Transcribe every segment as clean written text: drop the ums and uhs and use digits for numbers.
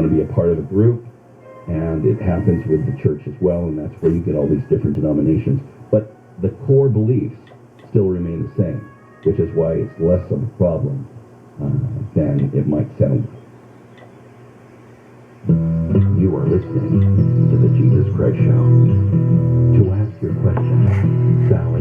want to be a part of a group, and it happens with the church as well, and that's where you get all these different denominations. But the core beliefs still remain the same, which is why it's less of a problem than it might sound. You are listening to the Jesus Christ Show. To ask your question, dial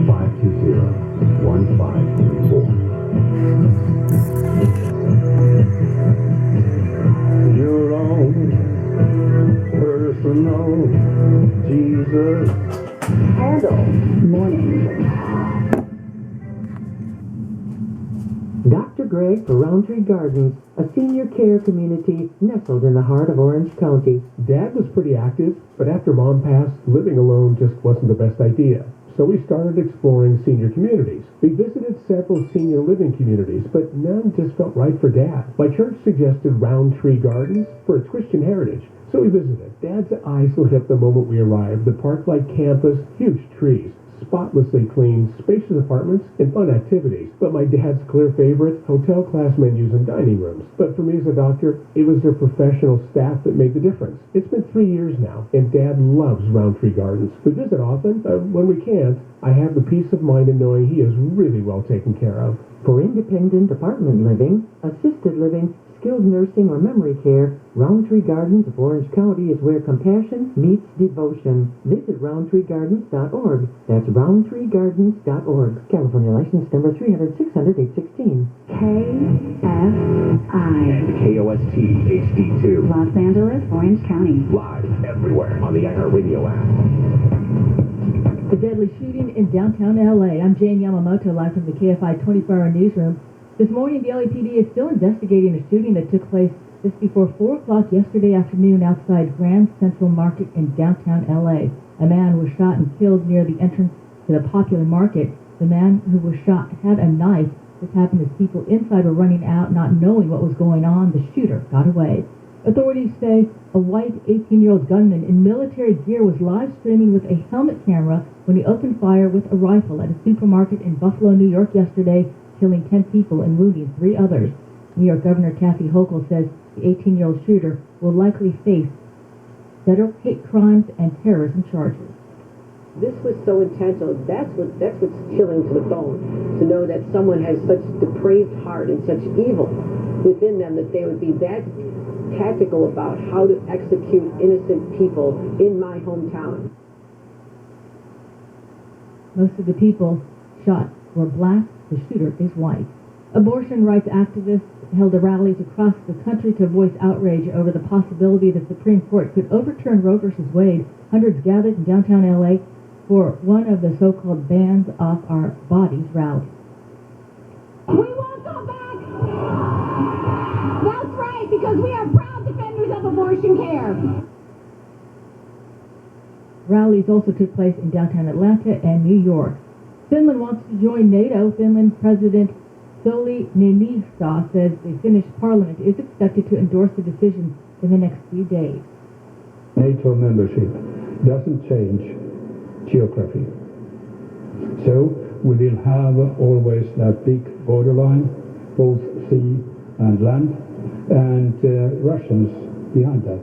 800-520-1534. Your own personal Jesus Handle morning. Dr. Greg for Roundtree Gardens, a senior care community nestled in the heart of Orange County. Dad was pretty active, but after Mom passed, living alone just wasn't the best idea. So we started exploring senior communities. We visited several senior living communities, but none just felt right for Dad. My church suggested Roundtree Gardens for its Christian heritage, so we visited. Dad's eyes lit up the moment we arrived. The park-like campus, huge trees, spotlessly clean, spacious apartments, and fun activities. But my dad's clear favorite, hotel-class menus and dining rooms. But for me as a doctor, it was their professional staff that made the difference. It's been 3 years now, and Dad loves Roundtree Gardens. We visit often. When we can't, I have the peace of mind in knowing he is really well taken care of. For independent apartment living, assisted living, skilled nursing, or memory care, Roundtree Gardens of Orange County is where compassion meets devotion. Visit roundtreegardens.org. That's roundtreegardens.org. California license number 300-600-816. KFI. And KOST HD2. Los Angeles, Orange County. Live everywhere on the iHeartRadio app. The deadly shooting in downtown L.A. I'm Jane Yamamoto, live from the KFI 24-hour newsroom. This morning, the LAPD is still investigating a shooting that took place just before 4 o'clock yesterday afternoon outside Grand Central Market in downtown L.A. A man was shot and killed near the entrance to the popular market. The man who was shot had a knife. This happened as people inside were running out, not knowing what was going on. The shooter got away. Authorities say a white 18-year-old gunman in military gear was live streaming with a helmet camera when he opened fire with a rifle at a supermarket in Buffalo, New York yesterday, killing 10 people and wounding 3 others. New York Governor Kfi Am says the 18-year-old shooter will likely face federal hate crimes and terrorism charges. This was so intentional. That's what's chilling to the bone, to know that someone has such depraved heart and such evil within them that they would be that tactical about how to execute innocent people in my hometown. Most of the people shot were black. The shooter is white. Abortion rights activists held rallies across the country to voice outrage over the possibility the Supreme Court could overturn Roe v. Wade. Hundreds gathered in downtown L.A. for one of the so-called Bands Off Our Bodies rallies. We won't go back! That's right, because we are proud defenders of abortion care. Rallies also took place in downtown Atlanta and New York. Finland wants to join NATO. Finland President Sauli Niinistö says the Finnish parliament is expected to endorse the decision in the next few days. NATO membership doesn't change geography. So we will have always that big borderline, both sea and land, and Russians behind that.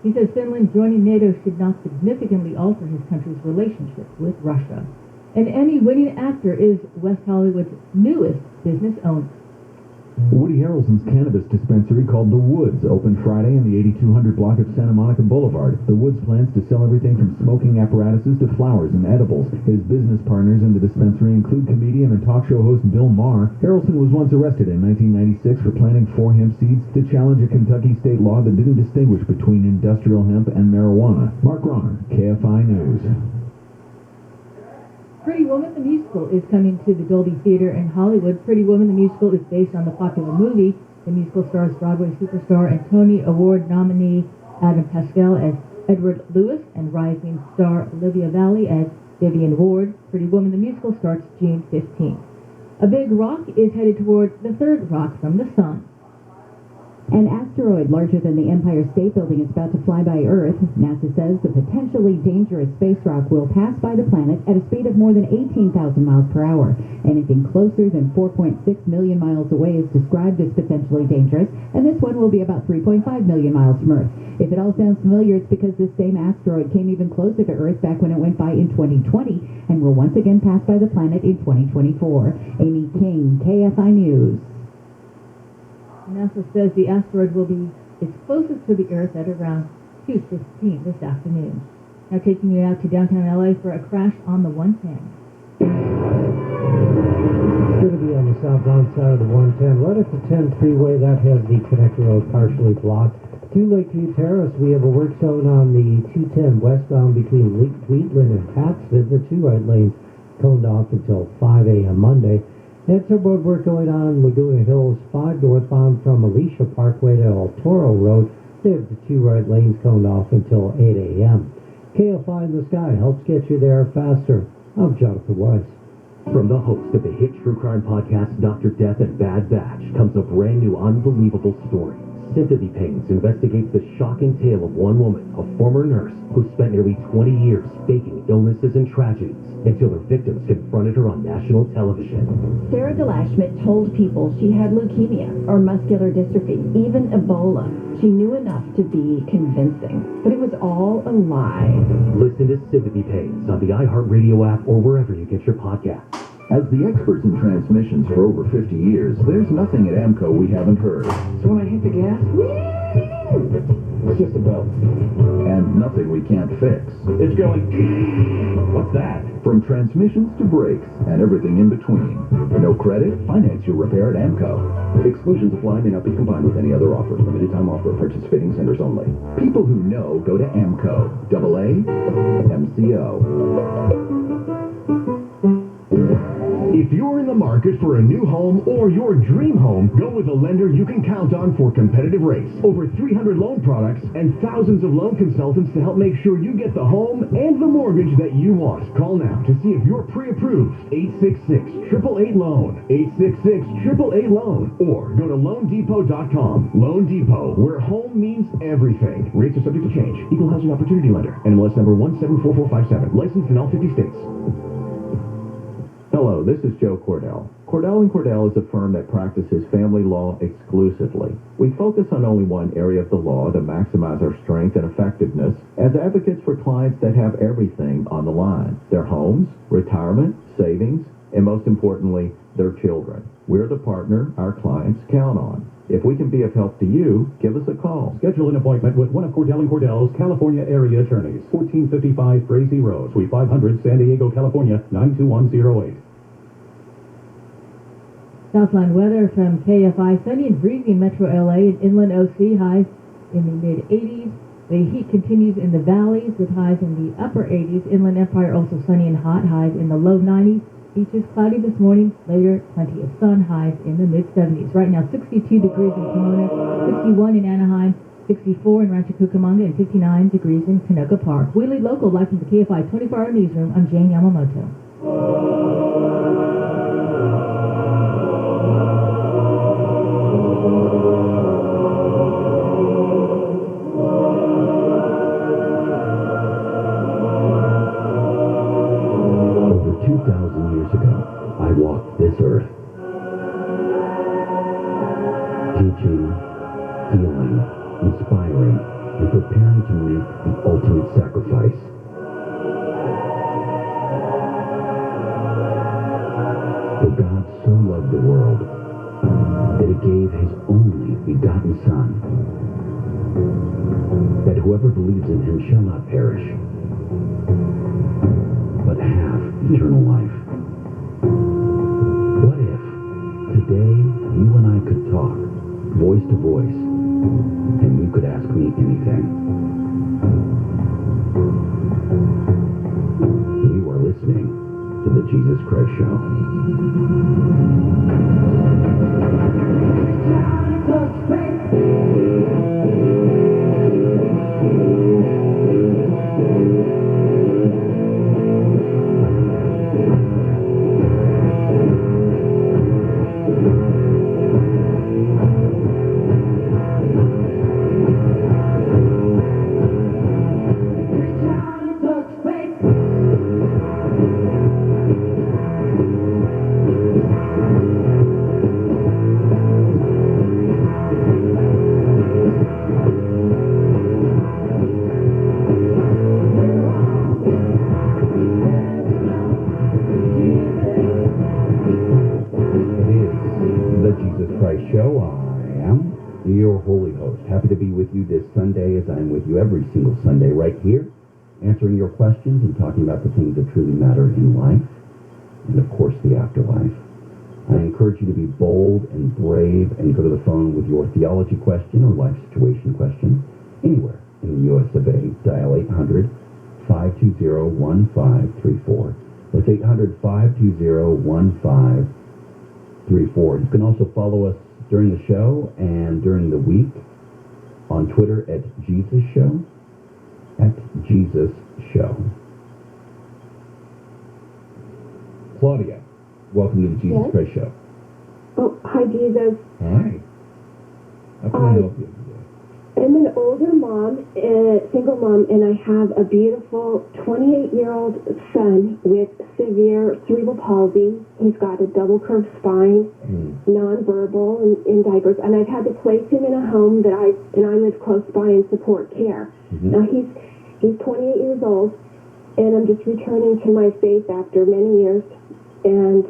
He says Finland joining NATO should not significantly alter his country's relationship with Russia. An Emmy-winning actor is West Hollywood's newest business owner. Woody Harrelson's cannabis dispensary called The Woods opened Friday in the 8200 block of Santa Monica Boulevard. The Woods plans to sell everything from smoking apparatuses to flowers and edibles. His business partners in the dispensary include comedian and talk show host Bill Maher. Harrelson was once arrested in 1996 for planting 4 hemp seeds to challenge a Kentucky state law that didn't distinguish between industrial hemp and marijuana. Mark Ronner, KFI News. Pretty Woman the Musical is coming to the Dolby Theater in Hollywood. Pretty Woman the Musical is based on the popular movie. The musical stars Broadway superstar and Tony Award nominee Adam Pascal as Edward Lewis and rising star Olivia Valli as Vivian Ward. Pretty Woman the Musical starts June 15th. A big rock is headed toward the third rock from the sun. An asteroid larger than the Empire State Building is about to fly by Earth. NASA says the potentially dangerous space rock will pass by the planet at a speed of more than 18,000 miles per hour. Anything closer than 4.6 million miles away is described as potentially dangerous, and this one will be about 3.5 million miles from Earth. If it all sounds familiar, it's because this same asteroid came even closer to Earth back when it went by in 2020 and will once again pass by the planet in 2024. Amy King, KFI News. NASA says the asteroid will be its closest to the Earth at around 2:15 this afternoon. Now taking you out to downtown LA for a crash on the 110. It's going to be on the southbound side of the 110, right at the 10 freeway. That has the connector road partially blocked. To Lakeview Terrace, we have a work zone on the 210 westbound between Wheatland and Pattsville. The two right lanes coned off until 5 a.m. Monday. And some road work going on in Laguna Hills 5 northbound from Alicia Parkway to El Toro Road. They have the two right lanes coned off until 8 a.m. KFI in the Sky helps get you there faster. I'm Jonathan Weiss. From the host of the hit true crime podcast Dr. Death and Bad Batch comes a brand new unbelievable story. Sympathy Pains investigates the shocking tale of one woman, a former nurse, who spent nearly 20 years faking illnesses and tragedies until her victims confronted her on national television. Sarah DeLashmitt told people she had leukemia or muscular dystrophy, even Ebola. She knew enough to be convincing, but it was all a lie. Listen to Sympathy Pains on the iHeartRadio app or wherever you get your podcasts. As the experts in transmissions for over 50 years, there's nothing at AMCO we haven't heard. So when I hit the gas, it's just a belt. And nothing we can't fix. It's going... What's that? From transmissions to brakes and everything in between. No credit? Finance your repair at AMCO. Exclusions apply, may not be combined with any other offer. Limited time offer, participating centers only. People who know go to AMCO. AAMCO. If you're in the market for a new home or your dream home, go with a lender you can count on for competitive rates. Over 300 loan products and thousands of loan consultants to help make sure you get the home and the mortgage that you want. Call now to see if you're pre-approved. 866-888-LOAN. 866-888-LOAN. Or go to LoanDepot.com. Loan Depot, where home means everything. Rates are subject to change. Equal Housing Opportunity Lender. NMLS number 174457. Licensed in all 50 states. Hello, this is Joe Cordell. Cordell & Cordell is a firm that practices family law exclusively. We focus on only one area of the law to maximize our strength and effectiveness as advocates for clients that have everything on the line. Their homes, retirement, savings, and most importantly, their children. We're the partner our clients count on. If we can be of help to you, give us a call. Schedule an appointment with one of Cordell & Cordell's California area attorneys. 1455 Frazee Road, Suite 500, San Diego, California, 92108. Southline weather from KFI. Sunny and breezy in Metro LA and inland OC. Highs in the mid-80s. The heat continues in the valleys with highs in the upper 80s. Inland Empire also sunny and hot. Highs in the low 90s. Beaches cloudy this morning. Later, plenty of sun. Highs in the mid-70s. Right now, 62 degrees in Pomona, 61 in Anaheim, 64 in Rancho Cucamonga, and 59 degrees in Canoga Park. We lead local live from the KFI 24-hour newsroom. I'm Jane Yamamoto. Over 2,000 years ago, I walked this earth, teaching, healing, inspiring, and preparing to make the ultimate sacrifice. For God so loved the world that he gave his only begotten Son, that whoever believes in him shall not perish, but have eternal life. What if today you and I could talk, voice to voice, and you could ask me anything? You are listening to The Jesus Christ Show. show. I am your holy host. Happy to be with you this Sunday, as I'm with you every single Sunday right here, answering your questions and talking about the things that truly matter in life and, of course, the afterlife. I encourage you to be bold and brave and go to the phone with your theology question or life situation question anywhere in the U.S. of A. Dial 800-520-1534. That's 800-520-1534. You can also follow us during the show and during the week on Twitter at Jesus Show, Claudia, welcome to the Jesus Christ Show. Oh, hi, Jesus. Hi. How can I help you? I'm an older mom, single mom, and I have a beautiful 28-year-old son with severe cerebral palsy. He's got a double curved spine, nonverbal, and in diapers. And I've had to place him in a home that I live close by and support care. Now he's 28 years old, and I'm just returning to my faith after many years. And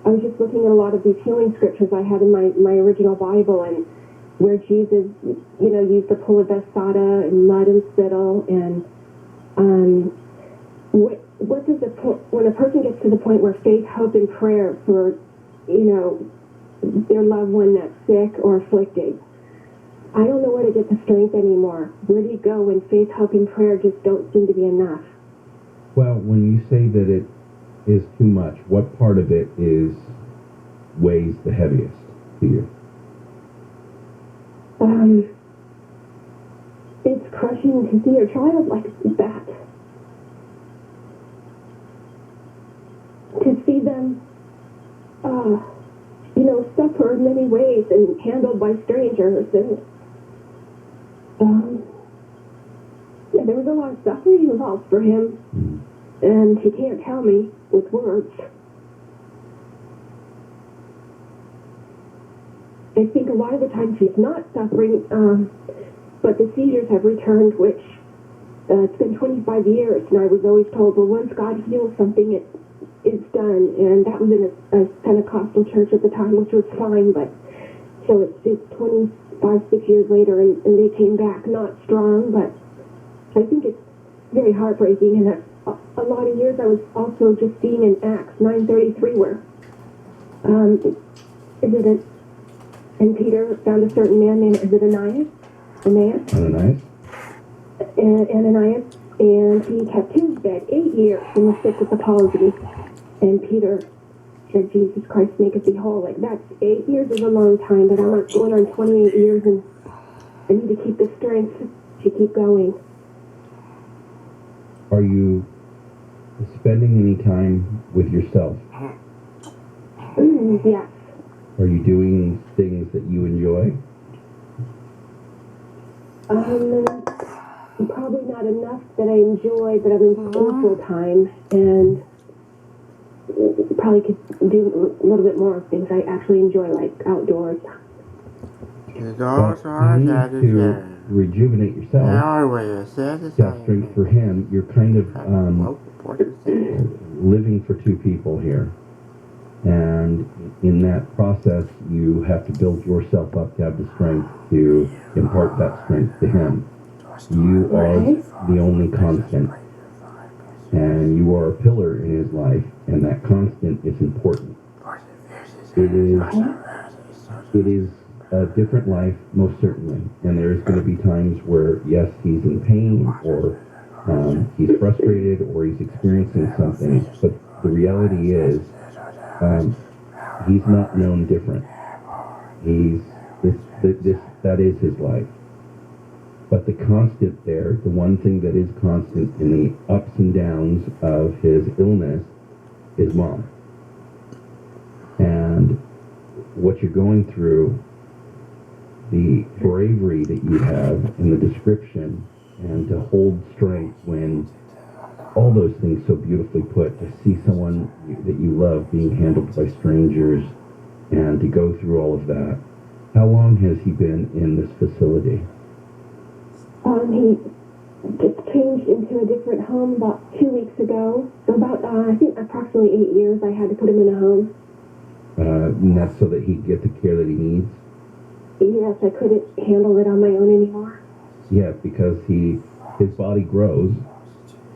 I was just looking at a lot of these healing scriptures I had in my original Bible, and where Jesus, used the pull of Bethsaida and mud and spittle, and what does when a person gets to the point where faith, hope, and prayer for, their loved one that's sick or afflicted, I don't know where to get the strength anymore. Where do you go when faith, hope, and prayer just don't seem to be enough? Well, when you say that it is too much, what part of it weighs the heaviest to you? It's crushing to see your child like that. To see them, suffer in many ways and handled by strangers. And there was a lot of suffering involved for him. And he can't tell me with words. I think a lot of the times he's not suffering, but the seizures have returned, which it's been 25 years, and I was always told, well, once God heals something, it's done. And that was in a Pentecostal church at the time, which was fine, but so it's 6 years later, and they came back not strong, but I think it's very heartbreaking. And a lot of years I was also just seeing in Acts 9:33 where and Peter found a certain man named Ananias, and he kept his bed 8 years and was sick with the palsy. And Peter said, Jesus Christ, maketh thee whole. Like, that's 8 years is a long time, but I'm going on 28 years, and I need to keep the strength to keep going. Are you spending any time with yourself? Yes. Are you doing things that you enjoy? Probably not enough that I enjoy, but I'm in school full time, and probably could do a little bit more things I actually enjoy, like outdoors. But you need to rejuvenate yourself. To have strength for him. You're kind of living for two people here. And in that process, you have to build yourself up to have the strength to impart that strength to him. You are the only constant. And you are a pillar in his life, and that constant is important. It is a different life, most certainly. And there's going to be times where, yes, he's in pain, or he's frustrated, or he's experiencing something. But the reality is, he's not known different. That is his life. But the constant there, the one thing that is constant in the ups and downs of his illness is Mom. And what you're going through, the bravery that you have in the description, and to hold strength when all those things so beautifully put, to see someone that you love being handled by strangers, and to go through all of that. How long has he been in this facility? He just changed into a different home about 2 weeks ago. So about, I think approximately 8 years I had to put him in a home. And that's so that he can get the care that he needs? Yes, I couldn't handle it on my own anymore. Yeah, because his body grows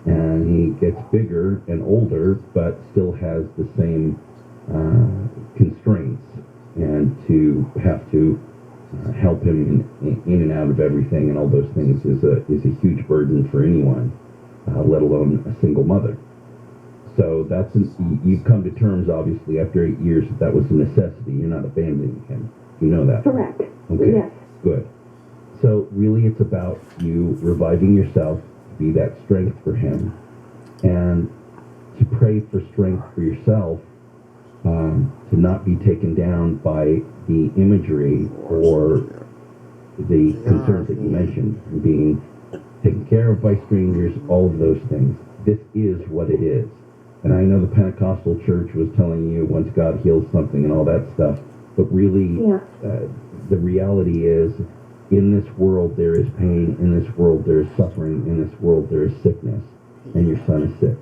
and he gets bigger and older, but still has the same constraints, and to have to help him in and out of everything and all those things is a huge burden for anyone, let alone a single mother. So you've come to terms, obviously, after 8 years that was a necessity. You're not abandoning him. You know that. Correct. Okay. Yes. Good. So really it's about you reviving yourself to be that strength for him, and to pray for strength for yourself, to not be taken down by the imagery or the concerns that you mentioned, being taken care of by strangers, all of those things. This is what it is. And I know the Pentecostal church was telling you once God heals something and all that stuff, but really the reality is, in this world there is pain, in this world there is suffering, in this world there is sickness, and your son is sick.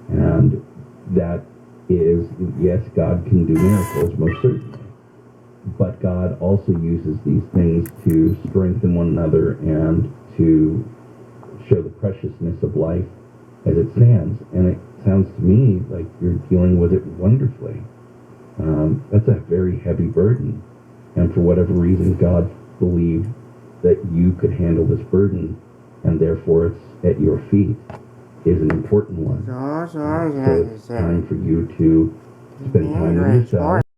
And that is, yes, God can do miracles, most certainly. But God also uses these things to strengthen one another and to show the preciousness of life as it stands. And it sounds to me like you're dealing with it wonderfully. That's a very heavy burden. And for whatever reason, God believed that you could handle this burden, and therefore it's at your feet, is an important one. So it's time for you to spend time with yourself.